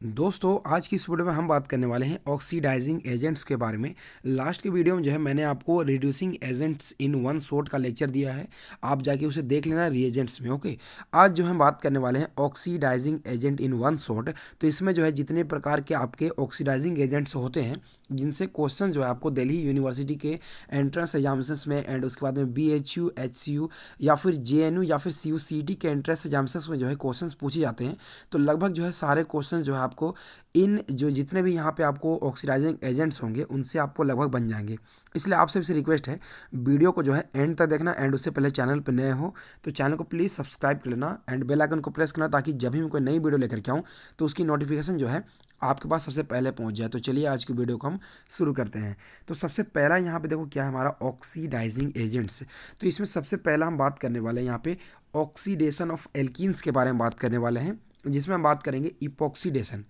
दोस्तों आज की इस वीडियो में हम बात करने वाले हैं ऑक्सीडाइजिंग एजेंट्स के बारे में। लास्ट के वीडियो में जो है मैंने आपको रिड्यूसिंग एजेंट्स इन वन शॉट का लेक्चर दिया है, आप जाके उसे देख लेना रिएजेंट्स में। ओके, आज जो हम बात करने वाले हैं oxidising agent in one shot. तो इसमें जो है जितने प्रकार के आपके ऑक्सीडाइजिंग एजेंट्स होते हैं जिनसे क्वेश्चन जो है आपको दिल्ली यूनिवर्सिटी के एंट्रेंस एग्जामिनेशंस में एंड उसके बाद में BHU HCU या फिर JNU या फिर CUCT के एंट्रेंस एग्जामिनेशंस में जो है क्वेश्चंस पूछे जाते हैं। तो लगभग जो है सारे क्वेश्चन जो है आपको इन जो जितने भी यहाँ पे आपको ऑक्सीडाइजिंग एजेंट्स होंगे उनसे आपको लगभग बन जाएंगे। इसलिए आपसे भी रिक्वेस्ट है वीडियो को जो है एंड तक देखना, एंड उससे पहले चैनल पर नए हो तो चैनल को प्लीज़ सब्सक्राइब कर लेना एंड बेल आइकन को प्रेस करना, ताकि जब भी मैं कोई नई वीडियो लेकर के आऊँ तो उसकी नोटिफिकेशन जो है आपके पास सबसे पहले पहुंच जाए। तो चलिए आज की वीडियो को हम शुरू करते हैं। तो सबसे पहला यहाँ पे देखो क्या है हमारा ऑक्सीडाइजिंग एजेंट्स। तो इसमें सबसे पहला हम बात करने वाले हैं यहाँ पे ऑक्सीडेशन ऑफ एल्कीन्स के बारे में बात करने वाले हैं, जिसमें हम बात करेंगे इपॉक्सीडेशन।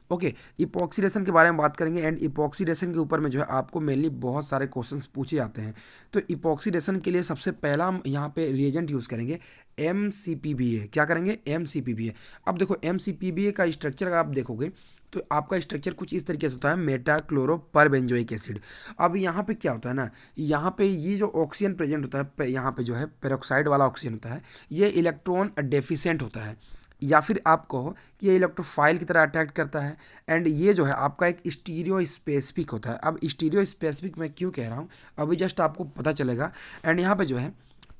ओके, इपॉक्सीडेशन के बारे में बात करेंगे एंड इपॉक्सीडेशन के ऊपर में जो है आपको मेनली बहुत सारे क्वेश्चंस पूछे जाते हैं। तो इपॉक्सीडेशन के लिए सबसे पहला हम यहाँ पे रिएजेंट यूज़ करेंगे MCPBA। क्या करेंगे? MCPBA। अब देखो MCPBA का स्ट्रक्चर अगर आप देखोगे तो आपका स्ट्रक्चर कुछ इस तरीके से होता है, मेटा क्लोरो पर बेंजोइक एसिड। अब यहाँ पे क्या होता है ना, यहाँ पे ये जो ऑक्सीजन प्रेजेंट होता है यहाँ पे जो है पेरोक्साइड वाला ऑक्सीजन होता है, ये इलेक्ट्रॉन डेफिशिएंट होता है, या फिर आप कहो कि ये इलेक्ट्रोफाइल की तरह अट्रैक्ट करता है। एंड ये जो है आपका एक स्टीरियो स्पेसिफिक होता है। अब स्टीरियो स्पेसिफिक मैं क्यों कह रहा हूँ अभी जस्ट आपको पता चलेगा। एंड यहाँ पे जो है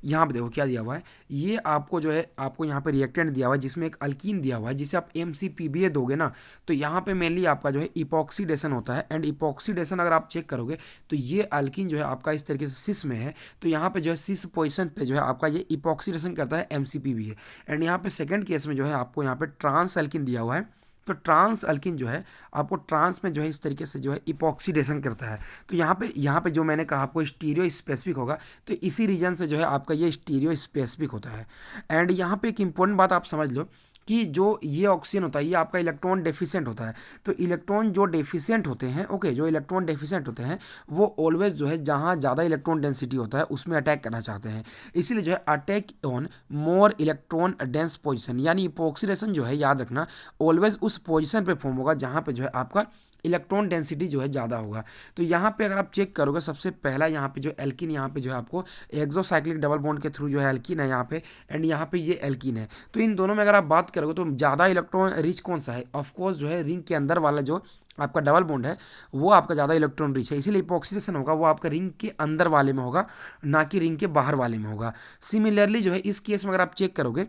यहाँ पे देखो क्या दिया हुआ है, ये आपको जो है आपको यहाँ पे रिएक्टेंट दिया हुआ है जिसमें एक अल्कीन दिया हुआ है, जिसे आप MCPBA दोगे ना तो यहाँ पे मेनली आपका जो है इपॉक्सीडेशन होता है। एंड इपॉक्सीडेशन अगर आप चेक करोगे तो ये अल्कीन जो है आपका इस तरीके से सिस में है, तो यहाँ पे जो है सिस पोजिशन पे जो है आपका ये इपॉक्सीडेशन करता है MCPBA। एंड यहाँ पे सेकेंड केस में जो है आपको यहाँ पे ट्रांस अल्कीन दिया हुआ है, तो ट्रांस अल्किन जो है आपको ट्रांस में जो है इस तरीके से जो है इपॉक्सीडेशन करता है। तो यहाँ पे जो मैंने कहा आपको स्टीरियो स्पेसिफिक होगा, तो इसी रीजन से जो है आपका ये स्टीरियो स्पेसिफिक होता है। एंड यहाँ पे एक इंपॉर्टेंट बात आप समझ लो कि जो ये ऑक्सीजन होता है ये आपका इलेक्ट्रॉन डेफिशिएंट होता है। तो इलेक्ट्रॉन जो डेफिशिएंट होते हैं, ओके, जो इलेक्ट्रॉन डेफिशिएंट होते हैं वो ऑलवेज जो है जहाँ ज़्यादा इलेक्ट्रॉन डेंसिटी होता है उसमें अटैक करना चाहते हैं। इसीलिए जो है attack on more electron dense position, यानी इपॉक्सीडेशन जो है याद रखना ऑलवेज उस पोजिशन पे फॉर्म होगा जहाँ पे जो है आपका इलेक्ट्रॉन डेंसिटी जो है ज़्यादा होगा। तो यहाँ पे अगर आप चेक करोगे सबसे पहला यहाँ पे जो एल्किन यहाँ पे जो है आपको एक्सोसाइक्लिक डबल बॉन्ड के थ्रू जो है एल्किन है यहाँ पे, एंड यहाँ पे ये एल्किन है। तो इन दोनों में अगर आप बात करोगे तो ज़्यादा इलेक्ट्रॉन रिच कौन सा है? ऑफकोर्स जो है रिंग के अंदर वाला जो आपका डबल बॉन्ड है वो आपका ज़्यादा इलेक्ट्रॉन रिच है, इसीलिए इपॉक्सीडेशन होगा वो आपका रिंग के अंदर वाले में होगा, ना कि रिंग के बाहर वाले में होगा। सिमिलरली जो है इस केस में अगर आप चेक करोगे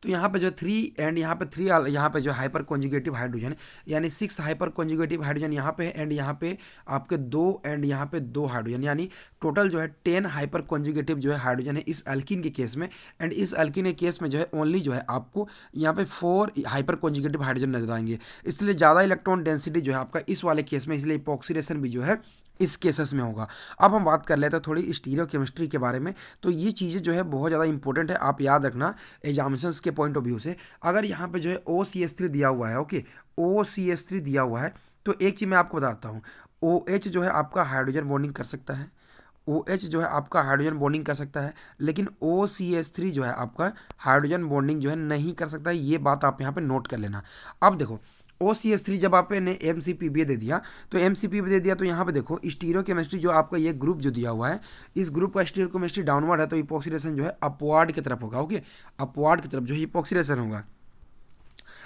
तो यहाँ पे जो 3 एंड यहाँ पे 3 यहाँ पे जो हाइपर कॉन्जुगेटिव हाइड्रोजन यानी 6 हाइपर कॉन्जुगेटिव हाइड्रोजन यहाँ पे है, एंड यहाँ पे आपके 2 एंड यहाँ पे 2 हाइड्रोजन, यानी टोटल जो है 10 हाइपर कॉन्जुगेटिव जो है हाइड्रोजन है इस अल्किन के केस में। एंड इस अल्किन के केस में जो है ओनली जो है आपको यहाँ पे 4 हाइपर कॉन्जुगेटिव हाइड्रोजन नजर आएंगे, इसलिए ज़्यादा इलेक्ट्रॉन डेंसिटी जो है आपका इस वाले केस में, इसलिए इपॉक्सीडेशन भी जो है इस केसेस में होगा। अब हम बात कर लेते हैं थोड़ी स्टीरियो केमिस्ट्री के बारे में। तो ये चीज़ें जो है बहुत ज़्यादा इंपॉर्टेंट है, आप याद रखना एग्जामिनेशंस के पॉइंट ऑफ व्यू से। अगर यहाँ पे जो है OCH3 दिया हुआ है, ओके, OCH3 दिया हुआ है, तो एक चीज़ मैं आपको बताता हूँ, OH जो है आपका हाइड्रोजन बॉन्डिंग कर सकता है, OH जो है आपका हाइड्रोजन बॉन्डिंग कर सकता है, लेकिन OCH3 जो है आपका हाइड्रोजन बॉन्डिंग जो है नहीं कर सकता है। ये बात आप यहाँ पे नोट कर लेना। अब देखो OCH3 जब आपने MCPBA दे दिया तो MCPBA दे दिया तो यहाँ पे देखो स्टीरियो केमिस्ट्री जो आपका ये ग्रुप जो दिया हुआ है, इस ग्रुप का स्टीरियो केमिस्ट्री डाउनवर्ड है, तो इपॉक्सीडेशन जो है अपवार्ड की तरफ होगा। ओके, अपवार्ड की तरफ जो है इपॉक्सीडेशन होगा।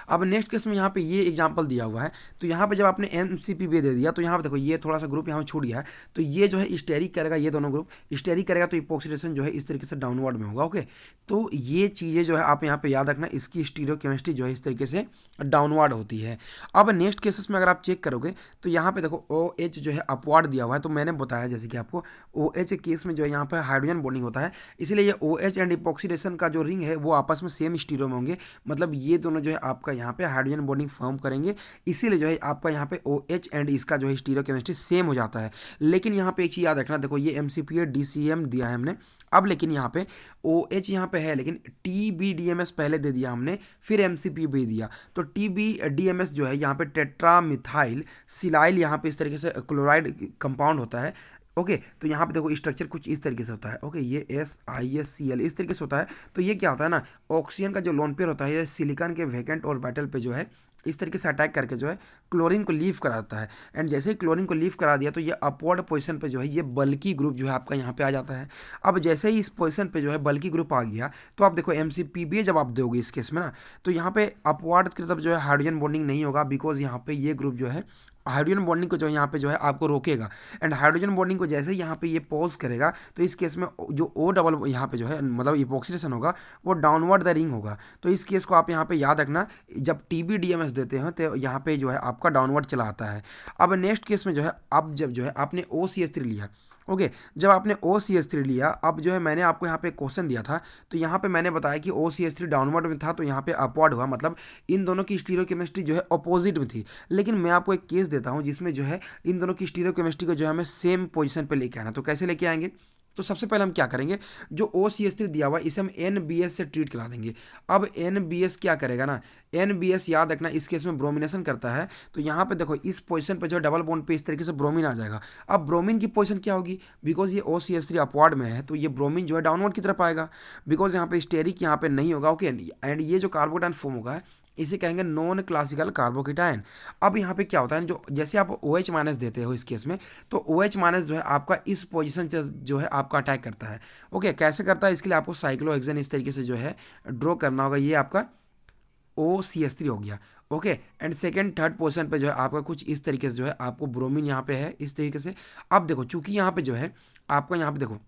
अब नेक्स्ट केस में यहाँ पे ये एग्जांपल दिया हुआ है, तो यहाँ पे जब आपने MCPBA दे दिया तो यहाँ पे देखो ये थोड़ा सा ग्रुप यहाँ छूट गया है, तो ये जो है स्टेरिक करेगा, ये दोनों ग्रुप स्टेरिक करेगा तो इपॉक्सीडेशन जो है इस तरीके से डाउनवर्ड में होगा। ओके, तो ये चीज़ें जो है आप यहाँ पे याद रखना, इसकी स्टीरियो केमिस्ट्री जो है इस तरीके से डाउनवर्ड होती है। अब नेक्स्ट केसेस में अगर आप चेक करोगे तो यहाँ पे देखो OH जो है अपवर्ड दिया हुआ है, तो मैंने बताया जैसे कि आपको OH केस में जो है यहाँ पे हाइड्रोजन बॉन्डिंग होता है, इसलिए ये OH एंड इपॉक्सीडेशन का जो रिंग है वो आपस में सेम स्टीरियो में होंगे, मतलब ये दोनों जो है आपका यहाँ पे हाइड्रोजन बॉन्डिंग फॉर्म करेंगे, इसीलिए जो है आपका यहाँ पे OH एंड इसका जो है स्टीरियो केमिस्ट्री सेम हो जाता है। लेकिन यहाँ पे एक चीज़ याद रखना, देखो ये MCPA DCM दिया है हमने, अब लेकिन यहाँ पे OH यहाँ पे है लेकिन TBDMS पहले दे दिया हमने, फिर MCPBA दिया, तो TBDMS जो है यहाँ पे टेट्रा मिथाइल सिलाइल यहाँ पे इस तरीके से क्लोराइड कंपाउंड होता है, ओके। तो यहाँ पे देखो स्ट्रक्चर कुछ इस तरीके से होता है। ओके, ये SiSCl इस तरीके से होता है। तो ये क्या होता है ना, ऑक्सीजन का जो लोन पेयर होता है ये सिलिकॉन के वैकेंट ऑर्बिटल पे जो है इस तरीके से अटैक करके जो है क्लोरीन को लीव कराता है। एंड जैसे ही क्लोरीन को लीव करा दिया तो ये अपवर्ड पोजीशन पे जो है ये बल्की ग्रुप जो है आपका यहाँ पे आ जाता है। अब जैसे ही इस पोजीशन पे जो है बल्की ग्रुप आ गया तो आप देखो MCPBA जब आप दोगे इस केस में ना, तो यहाँ पे अपवर्ड की तरफ जो है हाइड्रोजन बॉन्डिंग नहीं होगा, बिकॉज यहाँ पे ये ग्रुप जो है हाइड्रोजन बॉन्डिंग को जो यहाँ पे जो है आपको रोकेगा। एंड हाइड्रोजन बॉन्डिंग को जैसे ही यहाँ पे ये पॉज करेगा तो इस केस में जो O डबल यहाँ पे जो है मतलब इपोक्सीडेशन होगा वो डाउनवर्ड द रिंग होगा। तो इस केस को आप यहाँ पे याद रखना, जब TBDMS देते हैं तो यहाँ पे जो है आपका डाउनवर्ड चला आता है। अब नेक्स्ट केस में जो है अब जब जो है आपने OCH3 लिया, ओके जब आपने OCH3 लिया, अब जो है मैंने आपको यहाँ पे क्वेश्चन दिया था, तो यहाँ पे मैंने बताया कि OCH3 डाउनवर्ड में था तो यहाँ पे अपवर्ड हुआ, मतलब इन दोनों की स्टीरियोकेमिस्ट्री जो है अपोजिट में थी। लेकिन मैं आपको एक केस देता हूँ जिसमें जो है इन दोनों की स्टीरियोकेमिस्ट्री को जो है हमें सेम पोजीशन पे लेके आना। तो कैसे लेके आएंगे, तो सबसे पहले हम क्या करेंगे, जो OCH3 दिया हुआ इसे हम NBS से ट्रीट करा देंगे। अब NBS क्या करेगा ना, NBS याद रखना इस केस में ब्रोमिनेशन करता है। तो यहाँ पे देखो इस पोजीशन पे जो डबल बॉन्ड पे इस तरीके से ब्रोमीन आ जाएगा। अब ब्रोमीन की पोजीशन क्या होगी, बिकॉज ये OCH3 अपवर्ड में है तो ये ब्रोमीन जो है डाउनवर्ड की तरफ आएगा, बिकॉज यहाँ पे स्टेरिक यहाँ पे नहीं होगा। ओके, एंड ये जो कार्बोकेटायन फॉर्म होगा इसे कहेंगे नॉन क्लासिकल कार्बोकेटायन। अब यहाँ पे क्या होता है, जो जैसे आप OH माइनस देते हो इस केस में, तो OH माइनस जो है आपका इस पोजीशन से जो है आपका अटैक करता है। ओके, कैसे करता है, इसके लिए आपको साइक्लोहेक्सेन इस तरीके से जो है ड्रॉ करना होगा। ये आपका OCH3 हो गया। Okay, and second third position पे जो है आपका कुछ इस तरीके से जो है आपको ब्रोमीन यहाँ पे है इस तरीके से। अब देखो चूंकि यहाँ पे जो है आपका यहाँ पे देखो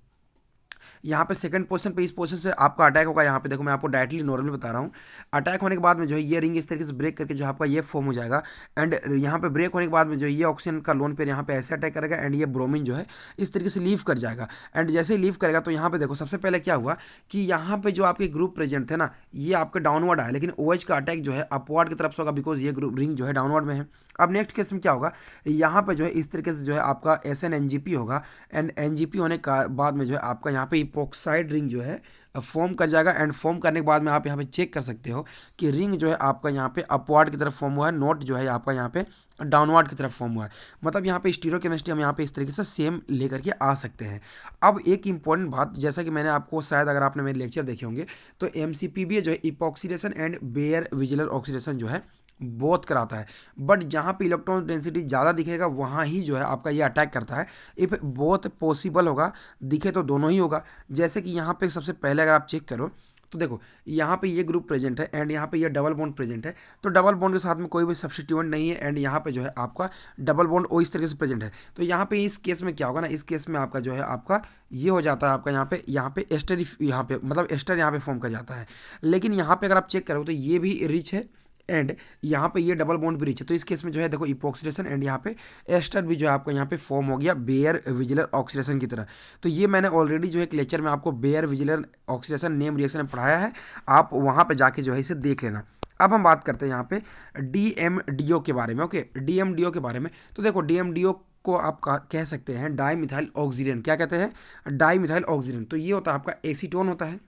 यहाँ पे सेकंड पोजीशन पे इस पोजीशन से आपका अटैक होगा। यहाँ पे देखो मैं आपको डायरेक्टली नॉर्मली बता रहा हूँ, अटैक होने के बाद में जो है ये रिंग इस तरीके से ब्रेक करके जो आपका ये फॉर्म हो जाएगा। एंड यहाँ पे ब्रेक होने के बाद में जो है ये ऑक्सीजन का लोन पेयर यहाँ पे ऐसे अटैक करेगा एंड ये ब्रोमीन जो है इस तरीके से लीव कर जाएगा। एंड जैसे ही लीव करेगा तो यहाँ पे देखो सबसे पहले क्या हुआ कि यहाँ पे जो आपके ग्रुप प्रेजेंट थे ना ये आपके डाउनवर्ड आए, लेकिन OH का अटैक जो है अपवर्ड की तरफ से होगा, बिकॉज ये ग्रुप रिंग जो है डाउनवर्ड में है। अब नेक्स्ट केस में क्या होगा, यहाँ पे जो है इस तरीके से जो है आपका SNNGP होगा। एंड NGP होने का बाद में जो है आपका यहाँ पे इपोक्साइड रिंग जो है फॉर्म कर जाएगा। एंड फॉर्म करने के बाद में आप यहाँ पे चेक कर सकते हो कि रिंग जो है आपका यहाँ पे अपवर्ड की तरफ फॉर्म हुआ है, नोट जो है आपका यहाँ पे डाउनवर्ड की तरफ फॉर्म हुआ है। मतलब यहाँ पे स्टीरियोकेमिस्ट्री हम यहाँ पे इस तरीके से सेम लेकर के आ सकते हैं। अब एक इंपॉर्टेंट बात, जैसा कि मैंने आपको शायद अगर आपने मेरे लेक्चर देखे होंगे तो MCPBA जो है इपोक्सीडेशन एंड बेयर विजिलर ऑक्सीडेशन जो है बहुत कराता है, बट जहाँ पे इलेक्ट्रॉन डेंसिटी ज़्यादा दिखेगा वहाँ ही जो है आपका ये अटैक करता है। इफ बहुत पॉसिबल होगा दिखे तो दोनों ही होगा। जैसे कि यहाँ पे सबसे पहले अगर आप चेक करो तो देखो यहाँ पे ये ग्रुप प्रेजेंट है एंड यहाँ पे ये डबल बॉन्ड प्रेजेंट है, तो डबल बॉन्ड के साथ में कोई भी सब्स्टिट्यूएंट नहीं है एंड यहाँ पे जो है आपका डबल बॉन्ड ओ इस तरीके से प्रेजेंट है। तो यहाँ पे इस केस में क्या होगा ना, इस केस में आपका जो है आपका ये हो जाता है आपका यहाँ पे एस्टर यहाँ पे मतलब एस्टर यहाँ पे फॉर्म कर जाता है। लेकिन यहाँ पे अगर आप चेक करो तो ये भी रिच है एंड यहाँ पे ये डबल बॉन्ड भी रिच है। तो इस केस में जो है देखो इपोक्सीडेशन एंड यहाँ पे एस्टर भी जो है आपका यहाँ पे फॉर्म हो गया बेयर विजिलर ऑक्सीडेशन की तरह। तो ये मैंने ऑलरेडी जो है एक लेक्चर में आपको Baeyer Villiger oxidation name reaction में पढ़ाया है, आप वहाँ पे जाके जो है इसे देख लेना। अब हम बात करते हैं यहाँ पे DMDO के बारे में। ओके, DMDO के बारे में तो देखो DMDO को आप कह सकते हैं डाई मिथाइल ऑक्सीजन। क्या कहते हैं, डाई मिथाइल ऑक्सीजन। तो ये होता है आपका एसीटोन होता है,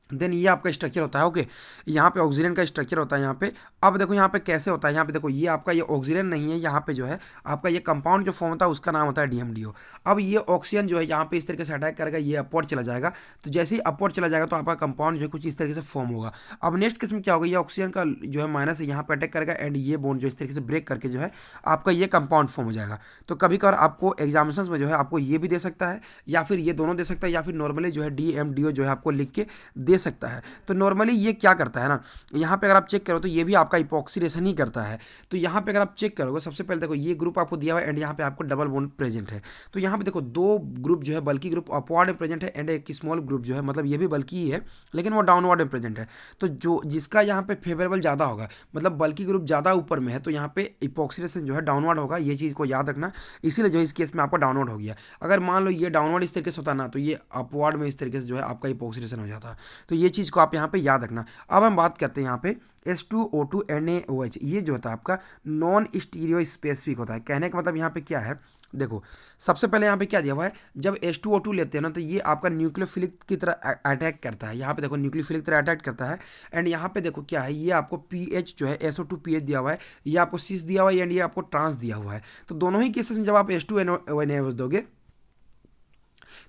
देन ये आपका स्ट्रक्चर होता है। ओके, यहाँ पे ऑक्सीजन का स्ट्रक्चर होता है यहाँ पे। अब देखो यहाँ पे कैसे होता है, यहाँ पे देखो ये आपका ये ऑक्सीजन नहीं है, यहाँ पे जो है आपका ये कंपाउंड जो फॉर्म होता है उसका नाम होता है DMDO। अब ये ऑक्सीजन जो है यहाँ पे इस तरीके से अटैक करेगा, ये अपवर्ड चला जाएगा। तो जैसे ही अपवर्ड चला जाएगा तो आपका कंपाउंड जो है कुछ इस तरीके से फॉर्म होगा। अब नेक्स्ट केस में क्या होगा, ये ऑक्सीजन का जो है माइनस यहाँ पे अटैक करेगा एंड ये बॉन्ड जो इस तरीके से ब्रेक करके जो है आपका ये कंपाउंड फॉर्म हो जाएगा। तो कभी कभार आपको एग्जामिनेशन में जो है आपको ये भी दे सकता है या फिर ये दोनों दे सकता है या फिर नॉर्मली जो है DMDO जो है आपको लिख के दे सकता है। तो नॉर्मली ये क्या करता है ना, यहाँ पे अगर आप चेक करो तो ये भी आपका इपोक्सीडेशन ही करता है। तो यहाँ पे अगर आप चेक करोगे सबसे पहले देखो ये ग्रुप आपको दिया हुआ है एंड यहाँ पे आपको डबल बॉन्ड प्रेजेंट है। तो यहाँ पे देखो दो ग्रुप जो है बल्कि ग्रुप अपवर्ड में प्रेजेंट है एंड एक स्मॉल ग्रुप जो है मतलब ये भी बल्कि ही है लेकिन वो डाउनवर्ड में प्रेजेंट है। तो जो जिसका यहाँ पे फेवरेबल ज़्यादा होगा मतलब बल्कि ग्रुप ज़्यादा ऊपर में है तो यहाँ पे इपोक्सीडेशन जो है डाउनवर्ड होगा, ये चीज़ को याद रखना। इसीलिए जो है इस केस में आपका डाउनवर्ड हो गया। अगर मान लो ये डाउनवर्ड इस तरीके से होता ना तो ये अपवर्ड में इस तरीके से जो है आपका इपोक्सीडेशन हो जाता। तो ये चीज़ को आप यहाँ पे याद रखना। अब हम बात करते हैं यहाँ पे H2O2 NaOH। ये जो होता है आपका नॉन स्टीरियो स्पेसिफिक होता है। कहने का मतलब यहाँ पे क्या है, देखो सबसे पहले यहाँ पे क्या दिया हुआ है, जब H2O2 लेते हैं ना तो ये आपका न्यूक्लियोफिलिक की तरह अटैक करता है। यहाँ पे देखो न्यूक्लियोफिलिक तरह अटैक करता है एंड यहाँ पे देखो क्या है, ये आपको pH जो है SO2 pH दिया हुआ है, ये आपको सिस दिया हुआ है एंड ये आपको ट्रांस दिया हुआ है। तो दोनों ही केसेस में जब आप H2NaOH दोगे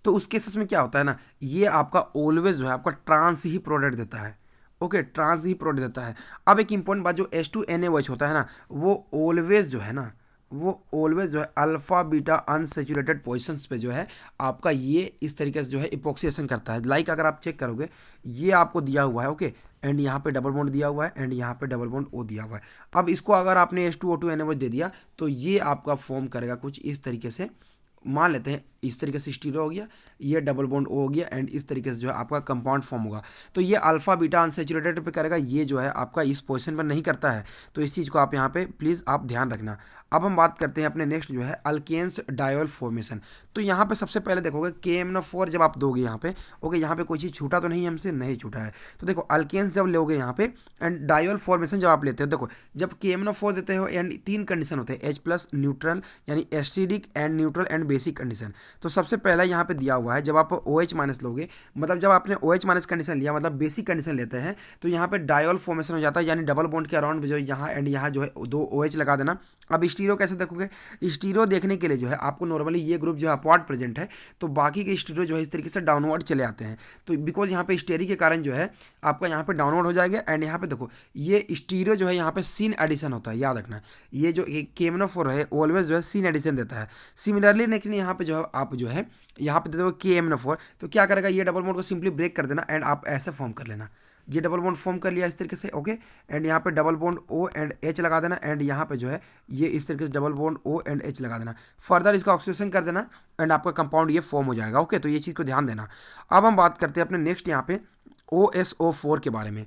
तो उस केसेस में क्या होता है ना, ये आपका ऑलवेज जो है आपका ट्रांस ही प्रोडक्ट देता है। ओके, ट्रांस ही प्रोडक्ट देता है। अब एक इंपॉर्टेंट बात, जो H2NaOH होता है ना, वो ऑलवेज जो है ना, वो ऑलवेज जो है अल्फा बीटा अनसेचुरेटेड पोजिशंस पे जो है आपका ये इस तरीके से जो है इपोक्सीडेशन करता है। लाइक अगर आप चेक करोगे, ये आपको दिया हुआ है, ओके, एंड यहाँ पे डबल बॉन्ड दिया हुआ है एंड यहाँ पे डबल बॉन्ड O दिया हुआ है। अब इसको अगर आपने H2O2NaOH दे दिया तो ये आपका फॉर्म करेगा कुछ इस तरीके से। मान लेते हैं इस तरीके से स्टीरो हो गया, ये डबल बॉन्ड O हो गया एंड इस तरीके से जो है आपका कंपाउंड फॉर्म होगा। तो ये अल्फा बीटा अनसेचुरेटेड पे करेगा, ये जो है आपका इस पोजीशन पर नहीं करता है। तो इस चीज़ को आप यहाँ पे प्लीज़ आप ध्यान रखना। अब हम बात करते हैं अपने नेक्स्ट जो है अल्केन्स डायोल फॉर्मेशन। तो यहाँ पे सबसे पहले देखोगे KMnO4 जब आप दोगे यहाँ पे, ओके, यहाँ पे कोई चीज़ छूटा तो नहीं, हमसे नहीं छूटा है। तो देखो अल्केन्स जब लोगे यहाँ पे एंड डायोल फॉर्मेशन जब आप लेते हो, देखो जब KMnO4 देते हो एंड 3 कंडीशन होते हैं, H+ न्यूट्रल यानी acidic and neutral and basic condition. तो सबसे पहला यहाँ पे दिया हुआ है, जब आप OH- लोगे, मतलब जब आपने OH- कंडीशन लिया, मतलब बेसिक कंडीशन लेते हैं, तो यहाँ पे डायोल फॉर्मेशन हो जाता है, यानी डबल बॉन्ड के अराउंड जो यहाँ एंड यहाँ जो है 2 OH लगा देना। अब स्टीरियो कैसे देखोगे, स्टीरियो देखने के लिए जो है आपको नॉर्मली ये ग्रुप जो है अपवर्ड प्रेजेंट है, तो बाकी के स्टीरियो जो है इस तरीके से डाउनवर्ड चले आते हैं। तो बिकॉज यहाँ पे स्टेरी के कारण जो है आपका यहाँ पे डाउनवर्ड हो जाएगा एंड यहाँ पे देखो ये स्टीरियो जो है यहाँ पे सीन एडिशन होता है, याद रखना। ये जो KMnO4 है ऑलवेज जो है सीन एडिशन देता है। सिमिलरली लेकिन यहाँ पे जो है आप जो है यहाँ पे देते हो KMnO4, तो क्या करेगा, ये डबल बॉन्ड को सिंपली ब्रेक कर देना एंड आप ऐसे फॉर्म कर लेना। ये डबल बॉन्ड फॉर्म कर लिया इस तरीके से, ओके, एंड यहाँ पे double bond O and H लगा देना एंड यहाँ पे जो है ये इस तरीके से double bond O and H लगा देना। फर्दर इसका ऑक्सीडेशन कर देना एंड आपका कंपाउंड ये फॉर्म हो जाएगा। ओके, तो ये चीज़ को ध्यान देना। अब हम बात करते हैं अपने नेक्स्ट यहाँ पे OSO4 के बारे में।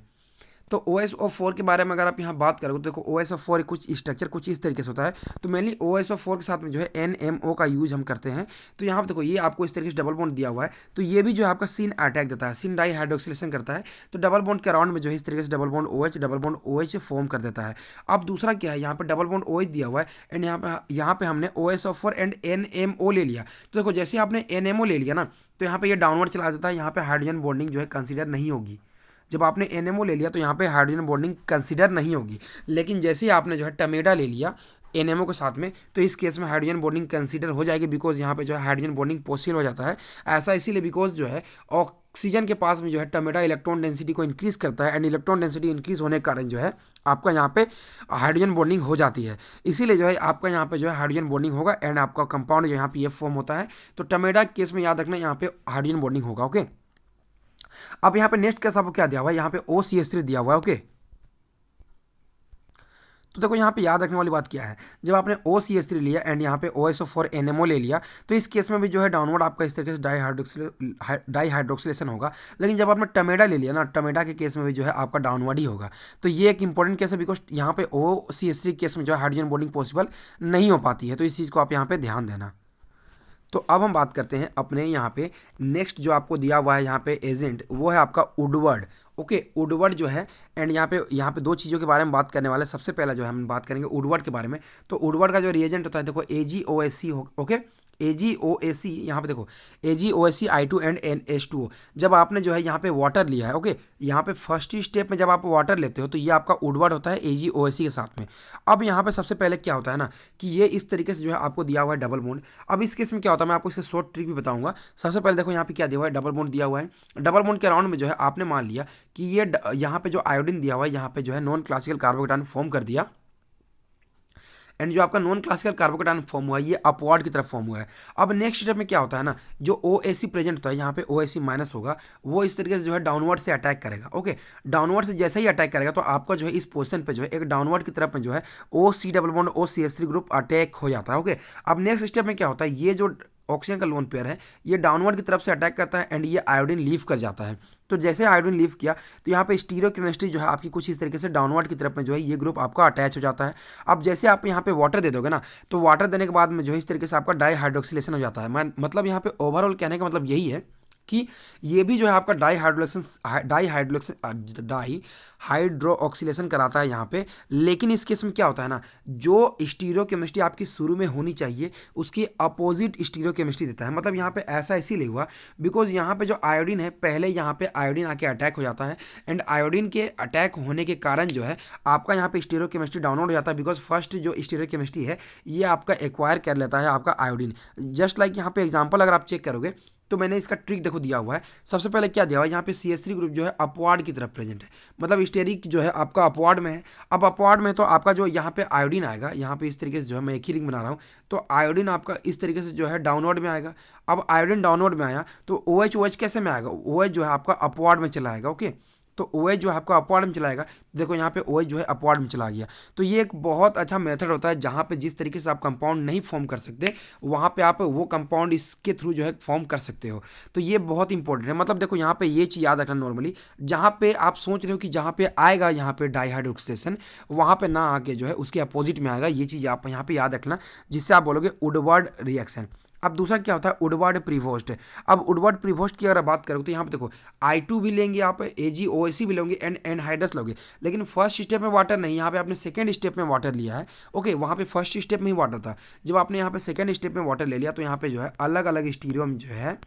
तो OSO4 के बारे में अगर आप यहाँ बात करोगे तो देखो OSO4 कुछ स्ट्रक्चर कुछ इस तरीके से होता है। तो मेनली OSO4 के साथ में जो है NMO का यूज हम करते हैं। तो यहाँ पे देखो ये आपको इस तरीके से डबल बॉन्ड दिया हुआ है, तो ये भी जो है आपका सीन अटैक देता है, सीन डाई हाइड्रोक्सिलेशन करता है। तो डबल बॉन्ड के अराउंड में जो है इस तरीके से डबल बॉन्ड OH फॉर्म कर देता है। अब दूसरा क्या है, यहाँ पे डबल बॉन्ड OH दिया हुआ है एंड यहाँ पे हमने OSO4 एंड NMO ले लिया। तो देखो जैसे आपने NMO ले लिया ना, तो यहाँ पे ये डाउनवर्ड चला जाता है, यहाँ पे हाइड्रोजन बॉन्डिंग जो है कंसिडर नहीं होगी। जब आपने NMO ले लिया तो यहाँ पे हाइड्रोजन बॉन्डिंग कंसीडर नहीं होगी। लेकिन जैसे ही आपने जो है टमेडा ले लिया NMO के साथ में, तो इस केस में हाइड्रोजन बॉन्डिंग कंसीडर हो जाएगी, बिकॉज यहाँ पे जो है हाइड्रोजन बॉन्डिंग पॉसिबल हो जाता है। ऐसा इसीलिए बिकॉज जो है ऑक्सीजन के पास में जो है टमेडा इलेक्ट्रॉन डेंसिटी को इंक्रीज करता है एंड इलेक्ट्रॉन डेंसिटी इंक्रीज होने के कारण जो है आपका यहाँ पे हाइड्रोजन बॉन्डिंग हो जाती है। इसीलिए जो है आपका यहाँ पे जो है हाइड्रोजन बॉन्डिंग होगा एंड आपका कंपाउंड जो यहाँ पे ये फॉर्म होता है। तो टमेडा केस में याद रखना यहाँ पे हाइड्रोजन बॉन्डिंग होगा। ओके, अब यहाँ पे नेक्स्ट केस आपको क्या दिया हुआ है, यहाँ पे OCH3 दिया हुआ है। ओके, तो देखो यहाँ पे याद रखने वाली बात क्या है, जब आपने OCH3 लिया एंड यहाँ पे OSO4 NMO ले लिया, तो इस केस में भी जो है डाउनवर्ड आपका इस तरीके से डाई हाइड्रोक्सिलेशन होगा। लेकिन जब आपने टमेडा ले लिया ना, टमेडा के केस में भी जो है आपका डाउनवर्ड ही होगा। तो ये एक इंपॉर्टेंट केस है, बिकॉज यहाँ पे OCH3 केस में जो है हाइड्रोजन बॉन्डिंग पॉसिबल नहीं हो पाती है। तो इस चीज़ को आप यहाँ पे ध्यान देना। तो अब हम बात करते हैं अपने यहाँ पे नेक्स्ट जो आपको दिया हुआ है यहाँ पे एजेंट, वो है आपका वुडवर्ड। ओके, वुडवर्ड जो है एंड यहाँ पे 2 चीज़ों के बारे में बात करने वाले हैं। सबसे पहला जो है हम बात करेंगे वुडवर्ड के बारे में। तो वुडवर्ड का जो रिएजेंट होता है देखो AgOSC हो, ओके, AgOAC, यहाँ पे देखो AgOSC I2 एंड NH2O। जब आपने जो है यहाँ पे वाटर लिया है, ओके, यहाँ पे फर्स्ट स्टेप में जब आप वाटर लेते हो तो ये आपका वुडवर्ड होता है AgOAC के साथ में। अब यहाँ पे सबसे पहले क्या होता है ना कि ये इस तरीके से जो है आपको दिया हुआ है डबल बॉन्ड। अब इस केस में क्या होता है मैं आपको इसका शॉर्ट ट्रिक भी बताऊंगा। सबसे पहले देखो यहाँ पे क्या दिया हुआ है, डबल बॉन्ड दिया हुआ है। डबल बॉन्ड के अराउंड में जो है आपने मान लिया कि ये यहाँ पे जो आयोडीन दिया हुआ है, यहाँ पे जो है नॉन क्लासिकल कार्बोकेटायन फॉर्म कर दिया एंड जो आपका नॉन क्लासिकल कार्बोकेटायन फॉर्म हुआ है ये अपवर्ड की तरफ फॉर्म हुआ है। अब नेक्स्ट स्टेप में क्या होता है ना, जो OAC प्रेजेंट होता है यहाँ पे OAC माइनस होगा, वो इस तरीके से जो है डाउनवर्ड से अटैक करेगा। ओके, डाउनवर्ड से जैसे ही अटैक करेगा तो आपका जो है इस पोजीशन पे जो है एक डाउनवर्ड की तरफ में जो है OC double bond OCH3 group attack हो जाता है। ओके, अब नेक्स्ट स्टेप में क्या होता है, ये जो ऑक्सीजन का लोन पेयर है ये डाउनवर्ड की तरफ से अटैक करता है एंड ये आयोडीन लीव कर जाता है। तो जैसे आयोडीन लीव किया तो यहाँ पे स्टीरियोकेमिस्ट्री जो है आपकी कुछ इस तरीके से डाउनवर्ड की तरफ में जो है ये ग्रुप आपका अटैच हो जाता है। अब जैसे आप यहाँ पे वाटर दे दोगे ना, तो वाटर देने के बाद में जो है इस तरीके से आपका डाई हाइड्रोक्सिलेशन हो जाता है। मतलब यहाँ पे ओवरऑल कहने का मतलब यही है कि ये भी जो है आपका डाई हाइड्रोक्सिलेशन कराता है यहाँ पे। लेकिन इस केस में क्या होता है ना, जो स्टीरियोकेमिस्ट्री आपकी शुरू में होनी चाहिए उसकी अपोजिट स्टीरियोकेमिस्ट्री देता है। मतलब यहाँ पे ऐसा इसीलिए हुआ बिकॉज यहाँ पे जो आयोडीन है, पहले यहाँ पे आयोडीन आके अटैक हो जाता है एंड आयोडीन के अटैक होने के कारण जो है आपका यहाँ पे स्टीरियोकेमिस्ट्री डाउनलोड हो जाता है। बिकॉज फर्स्ट जो स्टीरियोकेमिस्ट्री है ये आपका एक्वायर कर लेता है आपका आयोडीन। जस्ट लाइक यहाँ पे एग्जाम्पल अगर आप चेक करोगे तो मैंने इसका ट्रिक देखो दिया हुआ है। सबसे पहले क्या दिया हुआ है, यहाँ पे CH3 ग्रुप जो है अपवार्ड की तरफ प्रेजेंट है, मतलब स्टेरिक जो है आपका अपवार्ड में है। अब अपवार्ड में तो आपका जो यहाँ पे आयोडीन आएगा, यहाँ पे इस तरीके से जो है मैं एक ही रिंग बना रहा हूँ, तो आयोडीन आपका इस तरीके से जो है डाउनवर्ड में आएगा। अब आयोडीन डाउनवर्ड में आया तो OH कैसे में आएगा, OH जो है आपका अपवार्ड में चला आएगा। ओके, तो OH जो है आपका अपवार्ड में चलाएगा, देखो यहाँ पे OH जो है अपवार्ड में चला गया। तो ये एक बहुत अच्छा मेथड होता है, जहाँ पे जिस तरीके से आप कंपाउंड नहीं फॉर्म कर सकते, वहाँ पे आप वो कंपाउंड इसके थ्रू जो है फॉर्म कर सकते हो। तो ये बहुत इंपॉर्टेंट है। मतलब देखो यहाँ पे ये चीज़ याद रखना, नॉर्मली जहाँ पे आप सोच रहे हो कि जहाँ पे आएगा यहाँ पे डाइहाइड्रोक्सिलेशन, वहाँ पे ना आके जो है उसके अपोजिट में आएगा, ये चीज़ आप यहाँ पे याद रखना, जिससे आप बोलोगे वुडवर्ड रिएक्शन। अब दूसरा क्या होता है, वुडवर्ड प्रीवोस्ट। अब वुडवर्ड प्रीवोस्ट की अगर बात करोगे तो यहाँ पे देखो I2 भी लेंगे आप, AgOC भी लेंगे, एंड एनहाइड्रस लोगे, लेकिन फर्स्ट स्टेप में वाटर नहीं, यहाँ पे आपने सेकंड स्टेप में वाटर लिया है। ओके, वहाँ पे फर्स्ट स्टेप में ही वाटर था, जब आपने यहाँ पे सेकंड स्टेप में वाटर ले लिया तो यहाँ पे जो है अलग अलग स्टीरियम जो है,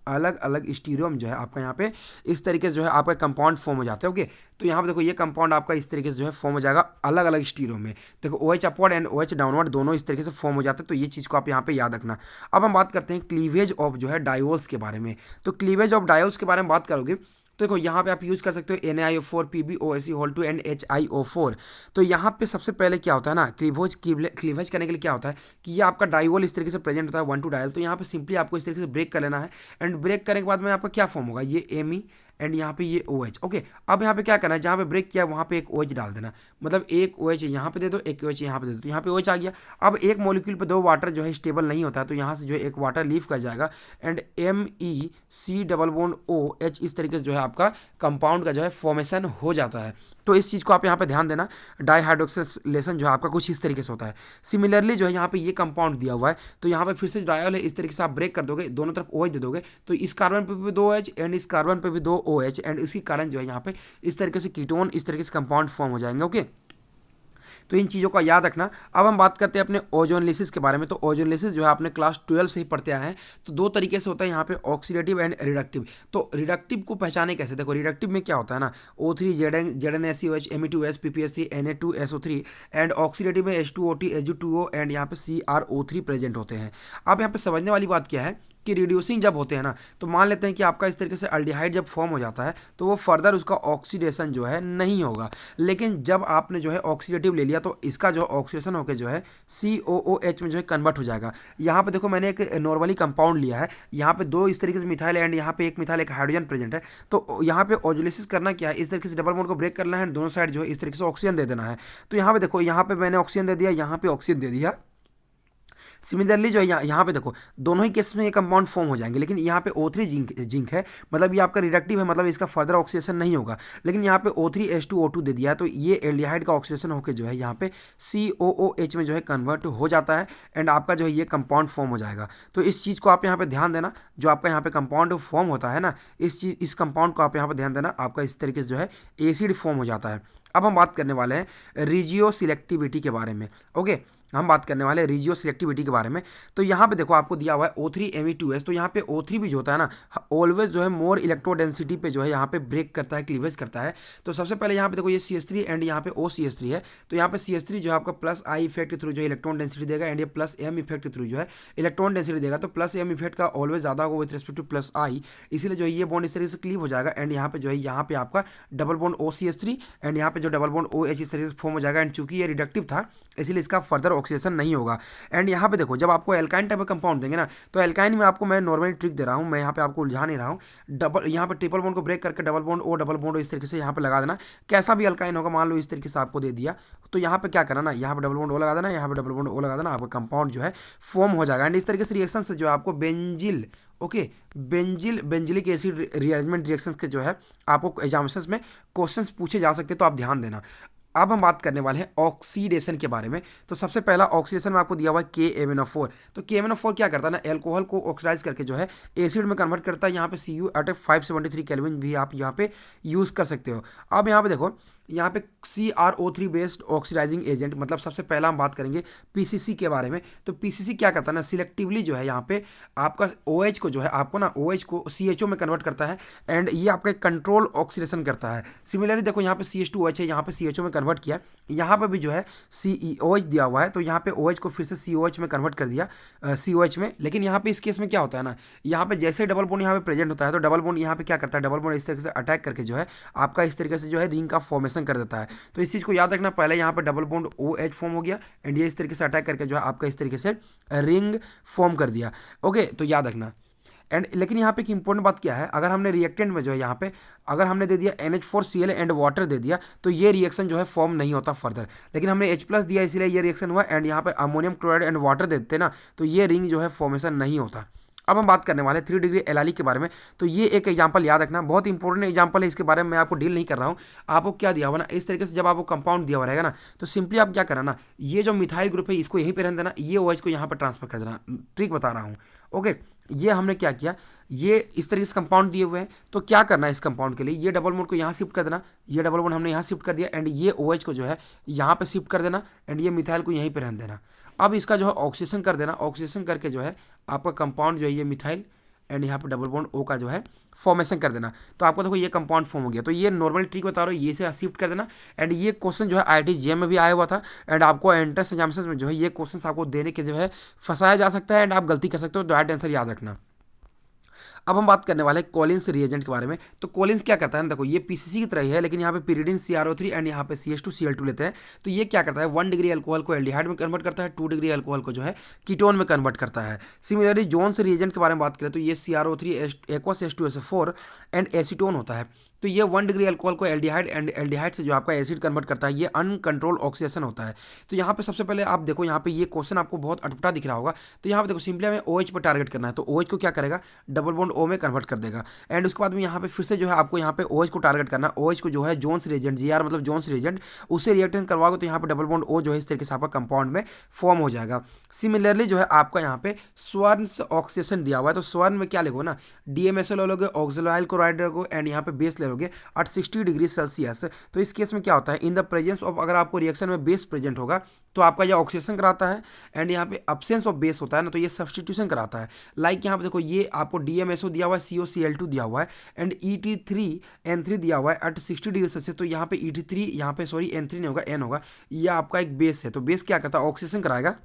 अलग अलग स्टीरियम जो है आपका यहाँ पे इस तरीके से जो है आपका कंपाउंड फॉर्म हो जाता है। ओके, तो यहाँ पे देखो ये कंपाउंड आपका इस तरीके से जो है फॉर्म हो जाएगा अलग अलग स्टीरियम में। देखो OH upward and OH downward दोनों इस तरीके से फॉर्म हो जाते हैं, तो ये चीज़ को आप यहाँ पे याद रखना। अब हम बात करते हैं क्लीवेज ऑफ जो है डायोल्स के बारे में। तो क्लीवेज ऑफ डायोल्स के बारे में बात करोगे तो देखो यहाँ पे आप यूज़ कर सकते हो NiO4 PbOSe एंड HiO4। तो यहाँ पे सबसे पहले क्या होता है ना, क्लीवेज करने के लिए क्या होता है कि ये आपका डायोल इस तरीके से प्रेजेंट होता है 1 2 डायल। तो यहाँ पे सिंपली आपको इस तरीके से ब्रेक कर लेना है, एंड ब्रेक करने के बाद में आपका क्या फॉर्म होगा, ये Me एंड यहाँ पे ये OH। ओके, अब यहाँ पे क्या करना है, जहाँ पे ब्रेक किया वहाँ पे एक OH डाल देना, मतलब एक OH यहाँ पे दे दो, एक OH यहाँ पे दे दो, तो यहाँ पे OH आ गया। अब एक मॉलिक्यूल पे दो वाटर जो है स्टेबल नहीं होता है, तो यहाँ से जो है एक वाटर लीव कर जाएगा, and MEC double bond OH इस तरीके से जो है आपका कंपाउंड का जो है फॉर्मेशन हो जाता है। तो इस चीज़ को आप यहाँ पे ध्यान देना, डाइहाइड्रोक्सिलेशन जो है आपका कुछ इस तरीके से होता है। सिमिलरली जो है यहाँ पे ये कंपाउंड दिया हुआ है, तो यहाँ पे फिर से डायल है, इस तरीके से आप ब्रेक कर दोगे, दोनों तरफ OH दे दोगे, तो इस कार्बन पे भी 2 OH एंड इस कार्बन पे भी 2 OH, एंड इसके कारण जो है यहाँ पे इस तरीके से कीटोन इस तरीके से कंपाउंड फॉर्म हो जाएंगे। ओके, तो इन चीज़ों का याद रखना। अब हम बात करते हैं अपने ओजोनलिसिस के बारे में। तो ओजोनलिसिस जो है आपने क्लास 12 से ही पढ़ते आए हैं। तो दो तरीके से होता है यहाँ पे, ऑक्सीडेटिव एंड रिडक्टिव। तो रिडक्टिव को पहचाने कैसे, देखो रिडक्टिव में क्या होता है ना, O3 ZnSeOH Me2S PPS3 Na2SO3, and oxidative में H2O Ag2O एंड यहाँ पे CrO3 प्रेजेंट होते हैं। अब यहाँ पे समझने वाली बात क्या है कि रिड्यूसिंग जब होते हैं ना, तो मान लेते हैं कि आपका इस तरीके से अल्डिहाइड जब फॉर्म हो जाता है तो वो फर्दर उसका ऑक्सीडेशन जो है नहीं होगा, लेकिन जब आपने जो है ऑक्सीडेटिव ले लिया तो इसका जो ऑक्सीडेशन होकर जो है COOH में जो है कन्वर्ट हो जाएगा। यहाँ पे देखो मैंने एक नॉर्मली कंपाउंड लिया है, यहाँ पे दो इस तरीके से मिथाइल एंड यहाँ पे एक मिथाइल एक हाइड्रोजन प्रेजेंट है। तो यहाँ पे ओजोलिसिस करना क्या है, इस तरीके से डबल बॉन्ड को ब्रेक करना है, दोनों साइड जो है इस तरीके से ऑक्सीजन दे देना है। तो यहाँ पे देखो, यहाँ पे मैंने ऑक्सीजन दे दिया, यहाँ पे ऑक्सीजन दे दिया। सिमिलरली जो है यहाँ पे देखो दोनों ही केस में ये कंपाउंड फॉर्म हो जाएंगे, लेकिन यहाँ पे O3 जिंक है, मतलब ये आपका रिडक्टिव है, मतलब इसका फर्दर ऑक्सीडेशन नहीं होगा। लेकिन यहाँ पे O3H2O2 दे दिया है, तो ये एल्डिहाइड का ऑक्सीडेशन होकर जो है यहाँ पे COOH में जो है कन्वर्ट हो जाता है, एंड आपका जो है ये कंपाउंड फॉर्म हो जाएगा। तो इस चीज़ को आप यहाँ पे ध्यान देना, जो आपका यहाँ पे कंपाउंड फॉर्म होता है ना, इस कंपाउंड को आप यहाँ पे ध्यान देना, आपका इस तरीके से जो है एसिड फॉर्म हो जाता है। अब हम बात करने वाले हैं रिजियो सिलेक्टिविटी के बारे में। ओके, हम बात करने वाले हैं रिजियो सिलेक्टिविटी के बारे में। तो यहाँ पे देखो आपको दिया हुआ है O3 Me2S। तो यहाँ पे O3 भी जो होता है ना, ऑलवेज जो है मोर इलेक्ट्रो डेंसिटी पे जो है यहाँ पे ब्रेक करता है, क्लीवेज करता है। तो सबसे पहले यहाँ पे देखो ये CH3 एंड यहाँ पे OCH3 है। तो यहाँ पे CH3 जो है आपका प्लस I इफेक्ट के थ्रू जो है इलेक्ट्रॉन डेंसिटी देगा, एंड ये प्लस M इफेक्ट के थ्रू जो है इलेक्ट्रॉन डेंसिटी देगा। तो प्लस M इफेक्ट का ऑलवेज ज़्यादा होगा with respect two plus I, इसीलिए जो है ये बॉन्ड इस तरीके से क्लीव हो जाएगा, एंड यहाँ पे जो है यहाँ पे आपका डबल बॉन्ड OCH3 एंड यहाँ पे जो डबल बॉन्ड OH इस तरीके से फॉर्म हो जाएगा। एंड चूंकि ये रिडक्टिव था इसलिए इसका फर्दर ऑक्सीडेशन नहीं होगा। एंड यहाँ पे देखो जब आपको एल्काइन टाइप का कंपाउंड देंगे ना, तो एल्काइन में आपको मैं नॉर्मली ट्रिक दे रहा हूँ, मैं यहाँ पे आपको उलझा नहीं रहा हूँ। डबल यहाँ पे ट्रिपल बॉन्ड को ब्रेक करके डबल बॉन्ड इस तरीके से यहाँ पे लगा देना। कैसा भी एल्काइन होगा, मान लो इस तरीके से आपको दे दिया, तो यहाँ पे क्या करना ना, यहाँ पे डबल बॉन्ड O लगा देना, यहाँ पे डबल बॉन्ड O लगा देना, आपका कंपाउंड जो है फॉर्म हो जाएगा। एंड इस तरीके से रिएक्शन से जो है आपको बेंजिलिक एसिड रिअरेंजमेंट रिएक्शन के जो है आपको एग्जामिनेशंस में क्वेश्चंस पूछे जा सकते हैं, तो आप ध्यान देना। अब हम बात करने वाले हैं ऑक्सीडेशन के बारे में। तो सबसे पहला ऑक्सीडेशन में आपको दिया हुआ है KMnO4। तो KMnO4 क्या करता है ना, एल्कोहल को ऑक्सीडाइज करके जो है एसिड में कन्वर्ट करता है। यहाँ पे Cu at 573 केल्विन भी आप यहाँ पे यूज़ कर सकते हो। अब यहाँ पे देखो यहाँ पे CrO3 बेस्ड ऑक्सीडाइजिंग एजेंट, मतलब सबसे पहला हम बात करेंगे PCC के बारे में। तो PCC क्या करता है ना, सिलेक्टिवली जो है यहाँ पे आपका OH को जो है आपको ना OH को CHO में कन्वर्ट करता है, एंड ये आपका कंट्रोल ऑक्सीडेशन करता है। सिमिलरली देखो यहाँ पे CH2OH है, यहाँ पे CHO में कन्वर्ट किया, यहाँ पे भी जो है COH दिया हुआ है, तो यहाँ पे OH को फिर से COH में कन्वर्ट कर दिया, COH में। लेकिन यहाँ पे इस केस में क्या होता है ना, यहाँ पे जैसे डबल बॉन्ड यहाँ पे प्रेजेंट होता है, तो डबल बॉन्ड यहाँ पे क्या करता है, डबल बॉन्ड इस तरीके से अटैक करके जो है आपका इस तरीके से जो है रिंग का फॉर्मेशन कर देता है। तो इस चीज़ को याद रखना, पहले यहाँ पे डबल बॉन्ड OH फॉर्म हो गया, एंड ये इस तरीके से अटैक करके जो है आपका इस तरीके से रिंग फॉर्म कर दिया। ओके, तो याद रखना। एंड लेकिन यहाँ पे एक इंपॉर्टेंट बात क्या है, अगर हमने रिएक्टेंट में जो है यहाँ पे अगर हमने दे दिया NH4Cl एंड वाटर दे दिया, तो ये रिएक्शन जो है फॉर्म नहीं होता फर्दर। लेकिन हमने H+ दिया इसलिए ये रिएक्शन हुआ, एंड यहाँ पे अमोनियम क्लोराइड एंड वाटर देते ना, तो ये रिंग जो है फॉर्मेशन नहीं होता। अब हम बात करने वाले 3 डिग्री एलाली के बारे में। तो ये एक एग्जांपल याद रखना, बहुत इंपॉर्टेंट एग्जांपल है, इसके बारे में मैं आपको डील नहीं कर रहा हूँ। आपको क्या दिया हुआ ना, इस तरीके से जब आपको कंपाउंड दिया हुआ रहेगा ना, तो सिंपली आप क्या करना ना, ये जो मिथाइल ग्रुप है इसको यहीं पे रहने देना, ये OH को यहाँ पर ट्रांसफर कर देना। ट्रिक बता रहा हूँ। ओके, ये हमने क्या किया, ये इस तरीके से कंपाउंड दिए हुए हैं, तो क्या करना है इस कंपाउंड के लिए, ये डबल बॉन्ड को यहाँ शिफ्ट कर देना, ये डबल बॉन्ड हमने यहाँ शिफ्ट कर दिया, एंड ये OH को जो है यहाँ पे शिफ्ट कर देना, एंड ये मिथाइल को यहीं पे रहने देना। अब इसका जो है ऑक्सीडेशन कर देना, ऑक्सीडेशन करके जो है आपका कंपाउंड जो है ये मिथाइल, एंड यहाँ पे डबल बॉन्ड O का जो है फॉर्मेशन कर देना। तो आपको देखो ये कंपाउंड फॉर्म हो गया। तो ये नॉर्मल ट्रिक बता रहा हूँ, ये से शिफ्ट कर देना। एंड ये क्वेश्चन जो है IIT JEM में भी आया हुआ था, एंड आपको एंट्रेंस एग्जामिनेशन में जो है ये क्वेश्चन आपको देने के जो है फंसाया जा सकता है, एंड आप गलती कर सकते हो, तो राइट आंसर याद रखना। अब हम बात करने वाले हैं कोलिन्स रिएजेंट के बारे में। तो कोलिन्स क्या करता है ना, देखो ये PCC की तरह ही है, लेकिन यहाँ पे pyridine CrO3 एंड यहाँ पे CH2Cl2 लेते हैं। तो ये क्या करता है, 1 डिग्री अल्कोहल को एल्डिहाइड में कन्वर्ट करता है, 2 डिग्री अल्कोहल को जो है कीटोन में कन्वर्ट करता है। सिमिलरली जोन्स रिएजेंट के बारे में बात करें तो ये CrO3 aqueous H2SO4 and acetone होता है। तो ये 1 डिग्री अल्कोहल को एल्डिहाइड एंड एल्डिहाइड से जो आपका एसिड कन्वर्ट करता है, ये अनकंट्रोल ऑक्सीडेशन होता है। तो यहाँ पे सबसे पहले आप देखो, यहाँ पे ये क्वेश्चन आपको बहुत अटपटा दिख रहा होगा। तो यहाँ पे देखो सिंपली हमें OH पर टारगेट करना है, तो OH को क्या करेगा, डबल बॉन्ड O में कन्वर्ट कर देगा। एंड उसके बाद में यहाँ पे फिर से जो है आपको यहाँ पे OH को टारगेट करना, OH को जो है जोन्स रिएजेंट GR मतलब जोन्स रिएजेंट उससे रिएक्शन करवाओगे, तो यहाँ पे डबल बॉन्ड O जो है इस तरीके से आपका कंपाउंड में फॉर्म हो जाएगा। सिमिलरली जो है आपका यहाँ पे स्वर्ण ऑक्सीडेशन दिया हुआ है, तो स्वर्ण में क्या लिखो ना, DMSO ले लोगे, ऑक्सोलाइल क्लोराइड लोगे, एंड यहाँ पे बेस ले लोगे at 60 डिग्री सेल्सियस। तो इस केस में क्या होता है, इन द प्रेजेंस ऑफ, अगर आपको रिएक्शन में बेस प्रेजेंट होगा तो आपका यह ऑक्सीडेशन कराता है, एंड यहाँ पे अब्सेंस ऑफ बेस होता है ना, तो ये सब्सटीट्यूशन कराता है। लाइक यहाँ पे देखो ये आपको DMSO दिया हुआ है, COCl2 दिया हुआ है, एंड ET3N3 दिया हुआ है एट 60 डिग्री सेल्सियस। तो यहाँ पे ET3 यहाँ पे सॉरी N3 नहीं होगा, N होगा, यह आपका एक बेस है। तो बेस क्या करता है, ऑक्सीडेशन कराएगा,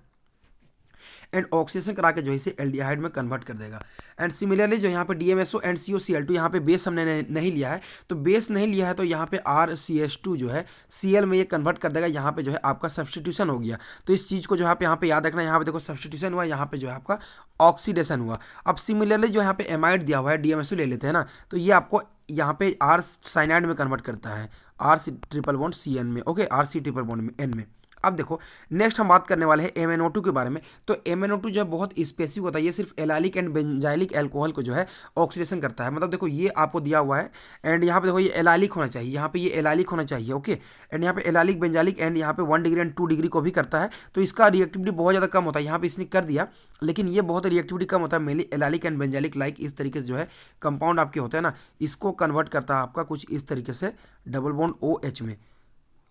एंड ऑक्सीडेशन करा के जो है इसे एल्डिहाइड में कन्वर्ट कर देगा। एंड सिमिलरली जो यहाँ पे DMSO एंड COCl2 यहाँ पे बेस हमने नहीं लिया है, तो बेस नहीं लिया है तो यहाँ पे RCH2 जो है Cl में ये कन्वर्ट कर देगा, यहाँ पे जो है आपका सब्सटीट्यूशन हो गया। तो इस चीज़ को जो यहाँ पे याद रखना, यहाँ पे देखो सब्सटीट्यूशन हुआ, यहाँ पे जो है आपका ऑक्सीडेशन हुआ। अब सिमिलरली जो यहाँ पे एमाइड दिया हुआ है, DMSO ले लेते हैं ना, तो ये आपको यहाँ पे R साइनाइड में कन्वर्ट करता है, RC ट्रिपल बॉन्ड CN में, ओके, RC ट्रिपल बॉन्ड में N में। अब देखो नेक्स्ट हम बात करने वाले हैं MnO2 के बारे में। तो MnO2 जो है बहुत स्पेसिफिक होता है, ये सिर्फ एलाइलिक एंड बेंजाइलिक अल्कोहल को जो है ऑक्सीडेशन करता है। मतलब देखो ये आपको दिया हुआ है, एंड यहाँ पे देखो ये एलाइलिक होना चाहिए, यहाँ पे ये एलाइलिक होना चाहिए, ओके, एंड यहाँ पे एलाइलिक बेंजाइलिक, एंड यहाँ पे 1 डिग्री एंड 2 डिग्री को भी करता है। तो इसका रिएक्टिविटी बहुत ज़्यादा कम होता है, यहाँ पे इसने कर दिया, लेकिन ये बहुत रिएक्टिविटी कम होता है, mainly allylic and benzylic like इस तरीके से जो है कंपाउंड आपके होते हैं ना, इसको कन्वर्ट करता है आपका कुछ इस तरीके से डबल बॉन्ड OH में।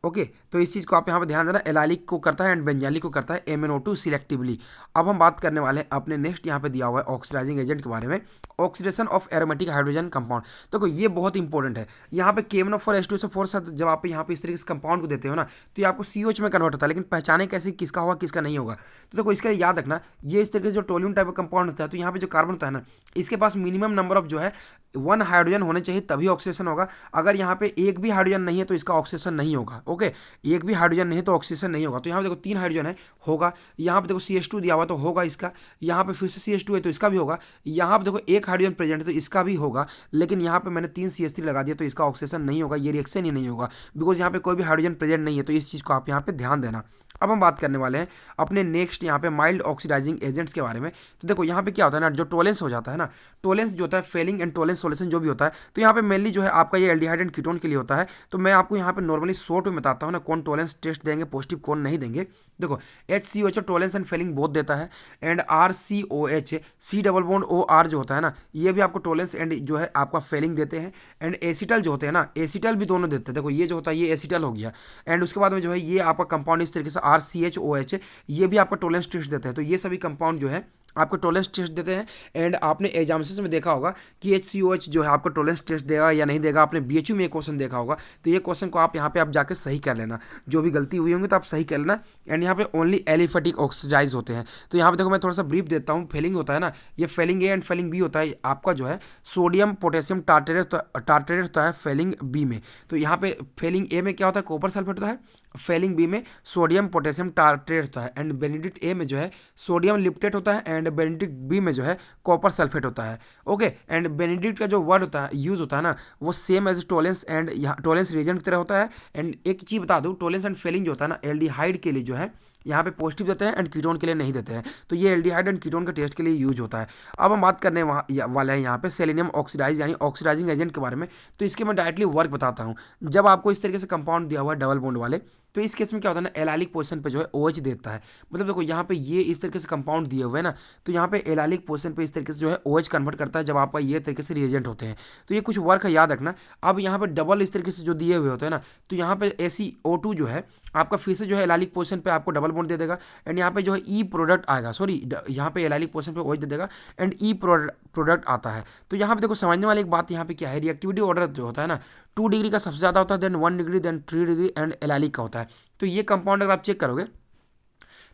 ओके, तो इस चीज़ को आप यहाँ पे ध्यान देना, एलाइलिक को करता है एंड बेंजाइलिक को करता है MnO2 सिलेक्टिवली। अब हम बात करने वाले हैं अपने नेक्स्ट यहाँ पे दिया हुआ है ऑक्सीडाइजिंग एजेंट के बारे में, oxidation of aromatic hydrogen compound. देखो ये बहुत इंपॉर्टेंट है, यहाँ पे KMnO4H2SO4 साथ जब आप यहाँ पे इस तरीके से कंपाउंड को देते हो ना, तो ये आपको COH में कन्वर्ट होता है, लेकिन पहचाने कैसे किसका होगा किसका नहीं होगा। तो देखो इसके लिए याद रखना, ये इस तरीके से जो टोल्यून टाइप का कंपाउंड होता है, तो यहाँ पे जो कार्बन होता है ना, इसके पास मिनिमम नंबर ऑफ जो है 1 हाइड्रोजन होने चाहिए, तभी ऑक्सीडेशन होगा। अगर यहाँ पे एक भी हाइड्रोजन नहीं है तो इसका ऑक्सीडेशन नहीं होगा। ओके, एक भी हाइड्रोजन नहीं है तो ऑक्सीडेशन नहीं होगा। तो यहाँ पे देखो 3 हाइड्रोजन है, होगा। यहाँ पे देखो CH2 दिया हुआ तो होगा इसका, यहाँ पे फिर से CH2 है तो इसका भी होगा। यहाँ पे देखो एक हाइड्रोजन प्रेजेंट है तो इसका भी होगा, लेकिन यहाँ पे मैंने 3 CH3 लगा दिया तो इसका ऑक्सीडेशन नहीं होगा, ये रिएक्शन ही नहीं होगा, बिकॉज यहाँ पे कोई भी हाइड्रोजन प्रेजेंट नहीं है। तो इस चीज़ को आप यहाँ पे ध्यान देना। अब हम बात करने वाले हैं अपने नेक्स्ट यहाँ पे माइल्ड ऑक्सीडाइजिंग एजेंट्स के बारे में। तो देखो यहाँ पे क्या होता है ना, जो टोलेंस हो जाता है ना, टोलेंस जो होता है फेलिंग एंड टोलेंस सॉल्यूशन जो भी होता है, तो यहाँ पे मेनली जो है आपका ये एल्डिहाइड एंड कीटोन के लिए होता है। तो मैं आपको यहाँ पे नॉर्मली शॉर्ट में बताता हूँ ना कौन टोलेंस टेस्ट देंगे पॉजिटिव, कौन नहीं देंगे। देखो HCOH टोलेंस एंड फेलिंग बहुत देता है, and RCOH C double bond OR जो होता है ना, ये भी आपको टोलेंस एंड जो है आपका फेलिंग देते हैं। एंड एसिटल जो होते हैं ना, एसिटल भी दोनों देते हैं। देखो ये जो होता है ये एसिटल हो गया, एंड उसके बाद में जो है ये आपका कंपाउंड इस तरीके से RCHOH, ये भी आपका टोलेंस टेस्ट देते हैं। तो ये सभी कंपाउंड जो है आपको टोलेंस टेस्ट देते हैं। एंड आपने एग्जामिनेशन में देखा होगा कि HCOH जो है आपको टोलेंस टेस्ट देगा या नहीं देगा। आपने BHU में ये क्वेश्चन देखा होगा, तो ये क्वेश्चन को आप यहाँ पे आप जाके सही कर लेना, जो भी गलती हुई होंगी तो आप सही कर लेना। एंड यहाँ पे ओनली एलिफेटिक ऑक्सीडाइज होते हैं। तो यहाँ पे देखो मैं थोड़ा सा ब्रीफ देता हूँ। फेलिंग होता है ना, ये Fehling A and Fehling B होता है। आपका जो है सोडियम पोटेशियम टार्टरेट होता है फेलिंग बी में। तो यहाँ पे फेलिंग ए में क्या होता है, कॉपर सल्फेट होता है। फेलिंग बी में सोडियम पोटेशियम टार्ट्रेट होता है। एंड बेनेडिक्ट ए में जो है सोडियम लिप्टेट होता है, एंड बेनेडिक्ट बी में जो है कॉपर सल्फेट होता है। ओके, एंड बेनेडिक्ट का जो वर्ड होता है यूज होता है ना, वो सेम एज टोलेंस एंड यहाँ टोलेंस रिएजेंट की तरह होता है। एंड एक चीज़ बता दूँ, टोलेंस एंड फेलिंग जो होता है ना, एल्डिहाइड के लिए जो है यहाँ पे पॉजिटिव देते हैं एंड कीटोन के लिए नहीं देते हैं। तो ये एल्डिहाइड एंड कीटोन के टेस्ट के लिए यूज होता है। अब हम बात करने वाले हैं यहाँ पे सेलेनियम ऑक्सीडाइज यानी ऑक्सीडाइजिंग एजेंट के बारे में। तो इसके मैं डायरेक्टली वर्क बताता हूँ। जब आपको इस तरीके से कंपाउंड दिया हुआ है डबल बॉन्ड वाले, तो इस केस में क्या होता है ना, एलाइलिक पोजीशन पे जो है OH देता है। मतलब देखो यहाँ पे ये इस तरीके से कंपाउंड दिए हुए हैं ना, तो यहाँ पे एलाइलिक पोजीशन पे इस तरीके से जो है OH कन्वर्ट करता है जब आपका ये तरीके से रिएजेंट होते हैं। तो ये कुछ वर्क है, याद रखना। अब यहाँ पे डबल इस तरीके से जो दिए हुए होते हैं ना, तो यहाँ पे ACO2 जो है आपका फिर से जो है एलाइलिक पोजीशन पे आपको डबल बॉन्ड दे देगा। एंड यहाँ पे जो है ई प्रोडक्ट आएगा, सॉरी यहाँ पे एलाइलिक पोजीशन पे OH दे देगा एंड ई प्रोडक्ट आता है। तो यहाँ पे देखो समझने वाली एक बात यहाँ पे क्या है, रिएक्टिविटी ऑर्डर जो होता है ना 2 डिग्री का सबसे ज़्यादा होता है, then 1 degree, then 3 degree and allylic का होता है। तो ये कंपाउंड अगर आप चेक करोगे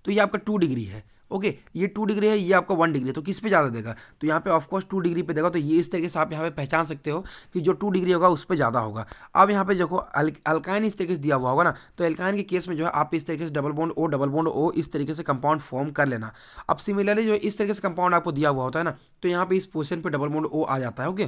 तो ये आपका 2 डिग्री है। ओके, ये 2 डिग्री है, ये आपका 1 डिग्री है। तो किस पे ज़्यादा देगा, तो यहाँ पे ऑफकोर्स 2 डिग्री पे देगा। तो ये इस तरीके से आप यहाँ पे पहचान सकते हो कि जो 2 डिग्री होगा उस पर ज़्यादा होगा। अब यहाँ पे देखो अल्काइन इस तरीके से दिया हुआ होगा ना, तो अल्काइन के केस में जो है आप इस तरीके से डबल बॉन्ड O इस तरीके से कंपाउंड फॉर्म कर लेना। अब सिमिलरली जो इस तरीके से कंपाउंड आपको दिया हुआ होता है ना, तो यहाँ पे इस पोजिशन पे डबल बॉन्ड O आ जाता है। ओके,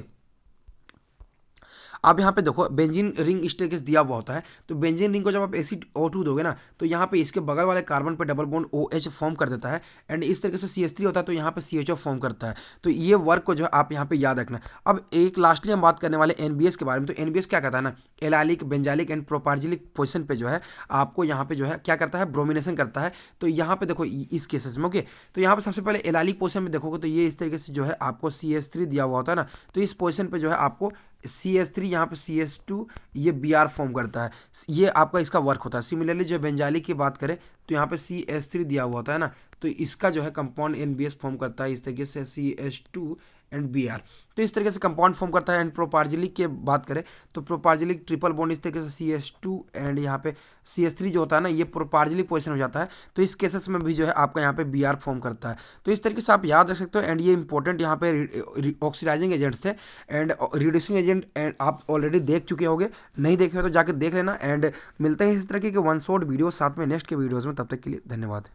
अब यहाँ पे देखो बेंजीन रिंग इस तरीके से दिया हुआ होता है। तो बेंजीन रिंग को जब आप ACO2 दोगे ना, तो यहाँ पे इसके बगल वाले कार्बन पे डबल बॉन्ड OH फॉर्म कर देता है। एंड इस तरीके से CH3 होता है, तो यहाँ पे CHO फॉर्म करता है। तो ये वर्क को जो है आप यहाँ पे याद रखना। अब एक लास्टली हम बात करने वाले NBS के बारे में। तो NBS क्या कहता है ना, एलाइलिक बेंजालिक एंड प्रोपार्जिलिक पोजिशन पे जो है आपको यहाँ पे जो है क्या करता है, ब्रोमिनेशन करता है। तो यहाँ पे देखो इस केसेस में ओके, तो यहाँ पे सबसे पहले एलाइलिक पोजिशन में देखोगे तो ये इस तरीके से जो है आपको CH3 दिया हुआ होता है ना, तो इस पोजिशन पे जो है आपको CH3 यहाँ पे CH2 ये Br फॉर्म करता है। ये आपका इसका वर्क होता है। सिमिलरली जो बेंजालिक की बात करें तो यहाँ पे CH3 दिया हुआ होता है ना, तो इसका जो है कंपाउंड NBS फॉर्म करता है इस तरीके से CH2 एंड Br। तो इस तरीके से कंपाउंड फॉर्म करता है। एंड प्रोपार्जिलिक की बात करें तो प्रोपार्जिलिक ट्रिपल बॉन्ड इस तरीके से CH2 एंड यहाँ पे CH3 जो होता है ना, ये प्रोपार्जिलिक पोजिशन हो जाता है। तो इस केसेस में भी जो है आपका यहाँ पे Br फॉर्म करता है। तो इस तरीके से आप याद रख सकते हो। एंड ये इंपॉर्टेंट यहाँ पे ऑक्सीडाइजिंग एजेंट्स थे एंड रिड्यूसिंग एजेंट, एंड आप ऑलरेडी देख चुके होंगे, नहीं देखे हो तो जाके देख लेना। एंड मिलते हैं इस तरह के वन शॉट वीडियो साथ में नेक्स्ट के वीडियोज़ में। तब तक के लिए धन्यवाद।